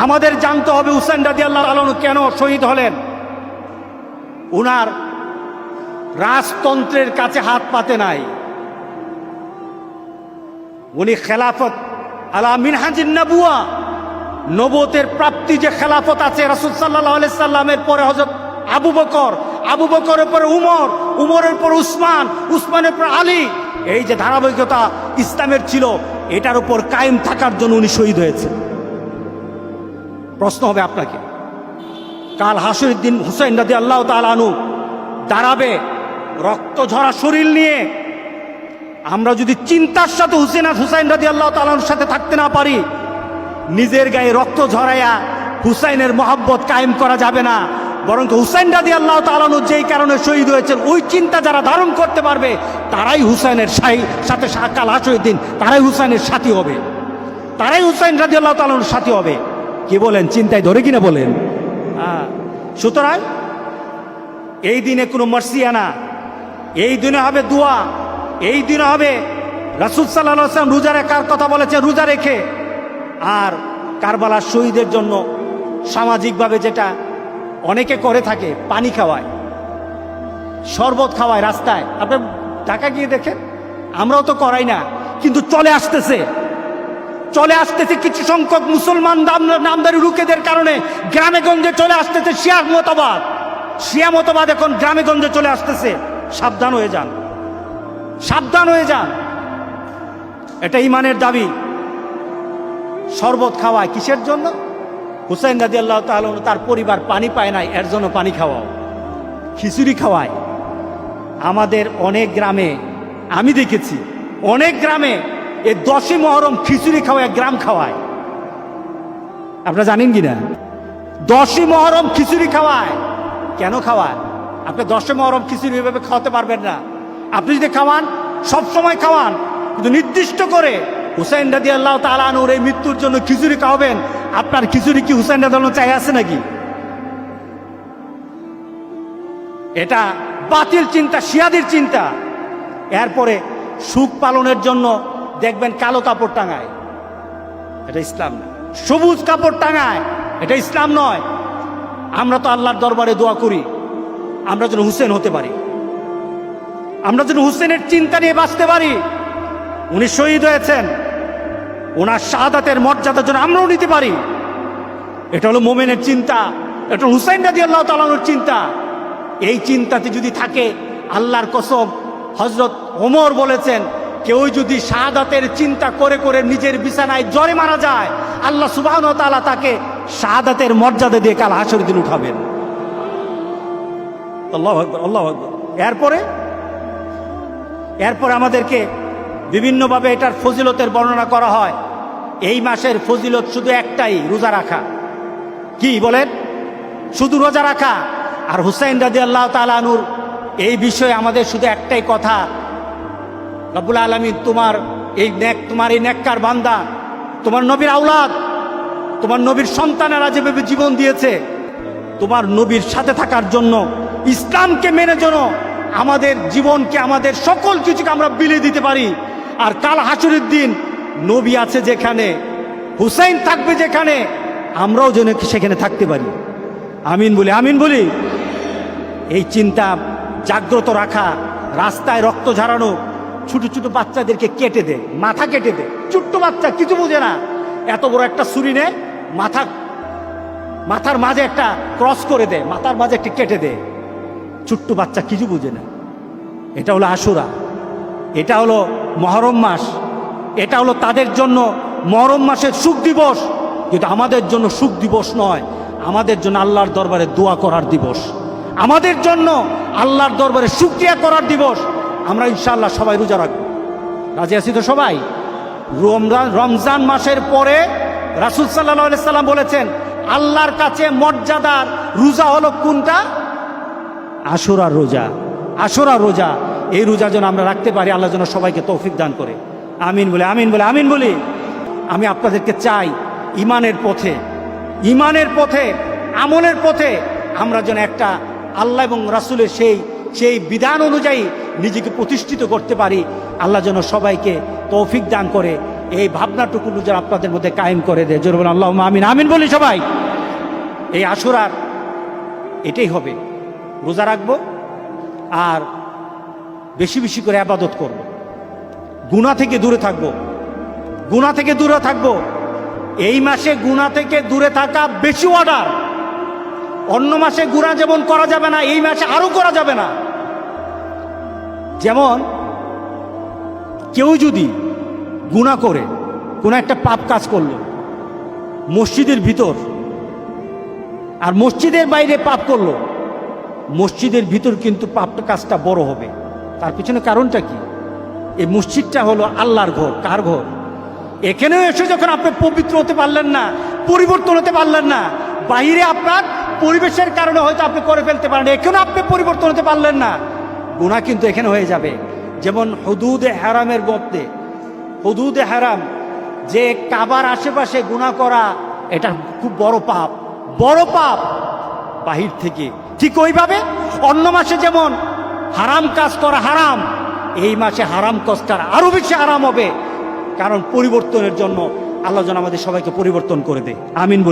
আমাদের জানতে হবে হুসাইন রাদিয়াল্লাহু তাআলা আনহু কেন শহীদ হলেন। উনার রাজতন্ত্রের কাছে হাত পাতে নাই, উনি খেলাফত আলা মিনহাজিন নবুয়া, নবুয়তের প্রাপ্তি যে খেলাফত আছে রাসূল সাল্লাল্লাহু আলাইহি সাল্লামের পরে হযরত আবু বকর, আবু বকরের পরে উমর, উমরের পর উসমান, উসমানের পর আলী, এই যে ধারাবাহিকতা ইসলামের ছিল এটার উপর কায়েম থাকার জন্য উনি শহীদ হয়েছে। প্রশ্ন হবে আপনাকে, কাল হাসরের দিন হুসাইন রাদিয়াল্লাহু তাআলা আনহু দাঁড়াবে রক্ত ঝরা শরীর নিয়ে। আমরা যদি চিন্তার সাথে হুসাইন রাদিয়াল্লাহু তাআলা আনহুর সাথে থাকতে না পারি, নিজের গায়ে রক্ত ঝরাইয়া হুসাইনের মহব্বত কায়েম করা যাবে না। বরং হুসাইন রাদিয়াল্লাহু তাআলা আনহু যেই কারণে শহীদ হয়েছেন ওই চিন্তা যারা ধারণ করতে পারবে তারাই হুসাইনের সাথে কাল হাসরের দিন তারাই হুসাইনের সাথী হবে, তারাই হুসাইন রাদিয়াল্লাহু তাআলা আনহুর সাথী হবে। কি বলেন, চিন্তায় ধরে কিনা বলেন? সুতরাং এই দিনে কোনো মার্সিয়ানা, এই দিনে হবে দোয়া, এই দিনে হবে রাসূল সাল্লাল্লাহু আলাইহি ওয়াসাল্লাম রোজা রাখার কথা বলেছে, রোজা রেখে। আর কারবালার শহীদের জন্য সামাজিকভাবে যেটা অনেকে করে থাকে, পানি খাওয়ায়, শরবত খাওয়ায় রাস্তায়। আপনি ঢাকা গিয়ে দেখেন, আমরাও তো করাই না, কিন্তু চলে আসতেছে কিছু সংখ্যক মুসলমান নামদারি রুকেদের কারণে গ্রামে গঞ্জে চলে আসতেছে শিয়া মতবাদ এখন গ্রামে গঞ্জে চলে আসতেছে। সাবধান হয়ে যান, সাবধান হয়ে যান। এটা ইমানের দাবি। শরবত খাওয়ায় কিসের জন্য? হুসাইন রাদিয়াল্লাহু তাআলা আনহু তার পরিবার পানি পায় নাই, এর জন্য পানি খাওয়াও। খিচুড়ি খাওয়ায়। আমাদের অনেক গ্রামে আমি দেখেছি, অনেক গ্রামে এই 10ই মুহররম খিচুড়ি খাওয়ায়, গ্রাম খাওয়ায়। আপনারা জানেন কিনা? 10ই মুহররম খিচুড়ি খাওয়ায়। কেন খাওয়ায়? আপনি 10ই মুহররম খিচুড়ি এভাবে খাওয়াতে পারবেন না। আপনি যদি খাওয়ান, সব সময় খাওয়ান, কিন্তু নির্দিষ্ট করে হুসাইন রাদিয়াল্লাহু তাআলা আনহুর এই মৃত্যুর জন্য খিচুড়ি খাওয়াবেন, আপনার খিচুড়ি কি হুসাইন রাদিয়াল্লাহু চাই আছে নাকি? এটা বাতিল চিন্তা, শিয়াদের চিন্তা। এরপরে সুখ পালনের জন্য দেখবেন কালো কাপড় টাঙায়, এটা ইসলাম না। সবুজ কাপড় টাঙায়, এটা ইসলাম নয়। আমরা তো আল্লাহর দরবারে দোয়া করি আমরা যেন হুসেন হতে পারি, আমরা যেন হুসেনের চিন্তা নিয়ে বাঁচতে পারি। উনি শহীদ হয়েছেন, ওনার শাহাদাতের মর্যাদা যেন আমরাও নিতে পারি। এটা হলো মোমেনের চিন্তা, এটা হুসাইন রাদিয়াল্লাহু তাআলা আনহুর চিন্তা। এই চিন্তাতে যদি থাকে, আল্লাহর কসম, হযরত ওমর বলেছেন, কেউ যদি শাহাদাতের চিন্তা করে করে নিজের বিছানায় জ্বরে মারা যায়, আল্লাহ সুবহানাহু ওয়া তাআলা তাকে শাহাদাতের মর্যাদা দিয়ে কাল হাসরের দিন উঠাবেন। আল্লাহু আকবার, আল্লাহু আকবার। এরপরে আমাদেরকে বিভিন্নভাবে এটার ফজিলতের বর্ণনা করা হয়। এই মাসের ফজিলত শুধু একটাই, রোজা রাখা। কি বলেন? শুধু রোজা রাখা। আর হুসাইন রাদিয়াল্লাহু তাআলা আনহুর এই বিষয়ে আমাদের শুধু একটাই কথা, রব্বুল আলামিন তোমার এই নেককার বান্দা, তোমার নবীর আওলাদ, তোমার নবীর সন্তানেরা যেভাবে জীবন দিয়েছে, তোমার নবীর সাথে থাকার জন্য, ইসলামকে মেনে যেন আমাদের জীবনকে, আমাদের সকল কিছুকে আমরা বিলিয়ে দিতে পারি। আর কাল হাসরের দিন নবী আছে যেখানে, হুসাইন থাকবে যেখানে, আমরাও যেন সেখানে থাকতে পারি। আমিন বলি, আমিন বলি। এই চিন্তা জাগ্রত রাখা, রাস্তায় রক্ত ঝরানো, ছোট ছোট বাচ্চাদেরকে কেটে দে, মাথা কেটে দে। ছোট্ট বাচ্চা কিছু বোঝে না, এত বড় একটা ছুরি নে, মাথার মাঝে একটা ক্রস করে দে, মাথার মাঝে একটা কেটে দে। ছোট্ট বাচ্চা কিছু বুঝে না। এটা হলো আশুরা, এটা হলো মুহররম মাস, এটা হলো তাদের জন্য মুহররম মাসের সুখ দিবস। কিন্তু আমাদের জন্য সুখ দিবস নয়, আমাদের জন্য আল্লাহর দরবারে দোয়া করার দিবস, আমাদের জন্য আল্লাহর দরবারে শুকরিয়া করার দিবস। আমরা ইনশাআল্লাহ সবাই রোজা রাখবো। রাজি আছি তো সবাই? রমজান মাসের পরে রাসূল সাল্লাল্লাহু আলাইহি সাল্লাম বলেছেন, আল্লাহর কাছে মর্যাদার রোজা হলো কোনটা? আশুরার রোজা। আশুরার রোজা, এই রোজা যেন আমরা রাখতে পারি। আল্লাহ যেন সবাইকে তৌফিক দান করে। আমিন বলে, আমিন বলে, আমিন বলি। আমি আপনাদেরকে চাই ইমানের পথে, আমলের পথে আমরা যেন একটা আল্লাহ এবং রাসূলের সেই বিধান অনুযায়ী নিজেকে প্রতিষ্ঠিত করতে পারি। আল্লাহ যেন সবাইকে তৌফিক দান করে। এই ভাবনাটুকু যেন আপনাদের মধ্যে কায়েম করে দেয়। জোরে বলুন আল্লাহুম্মা আমিন। আমিন বলি সবাই। এই আশুরার এটাই হবে, রোজা রাখবো আর বেশি বেশি করে ইবাদত করব, গুনাহ থেকে দূরে থাকবো, গুনাহ থেকে দূরে থাকবো। এই মাসে গুনাহ থেকে দূরে থাকা বেশি অর্ডার। অন্য মাসে গুনাহ যেমন করা যাবে না, এই মাসে আরো করা যাবে না। যেমন কেউ যদি গুনাহ করে কোনো একটা পাপ কাজ করলো মসজিদের ভিতর, আর মসজিদের বাইরে পাপ করলো, মসজিদের ভিতর কিন্তু পাপটা কাজটা বড় হবে। তার পিছনে কারণটা কি? এই মসজিদটা হলো আল্লাহর ঘর। কার ঘর? এখানেও এসে যখন আপনি পবিত্র হতে পারলেন না, পরিবর্তন হতে পারলেন না, বাইরে আপনার পরিবেশের কারণে হয়তো আপনি করে ফেলতে পারেন, এখানেও আপনি পরিবর্তন হতে পারলেন না, গুনাহ কিন্তু এখানে হয়ে যাবে। যেমন হুদুদে হারামের মধ্যে, হুদুদে হারাম যে কাবার আশেপাশে গুনাহ করা, এটা খুব বড় পাপ, বড় পাপ বাহির থেকে। ঠিক ওইভাবে অন্য মাসে যেমন হারাম কাজ করা হারাম, এই মাসে হারাম কাজ করা আরো বেশি হারাম হবে। কারণ পরিবর্তনের জন্য আল্লাহ যেন আমাদের সবাইকে পরিবর্তন করে দেয়। আমিন বলি।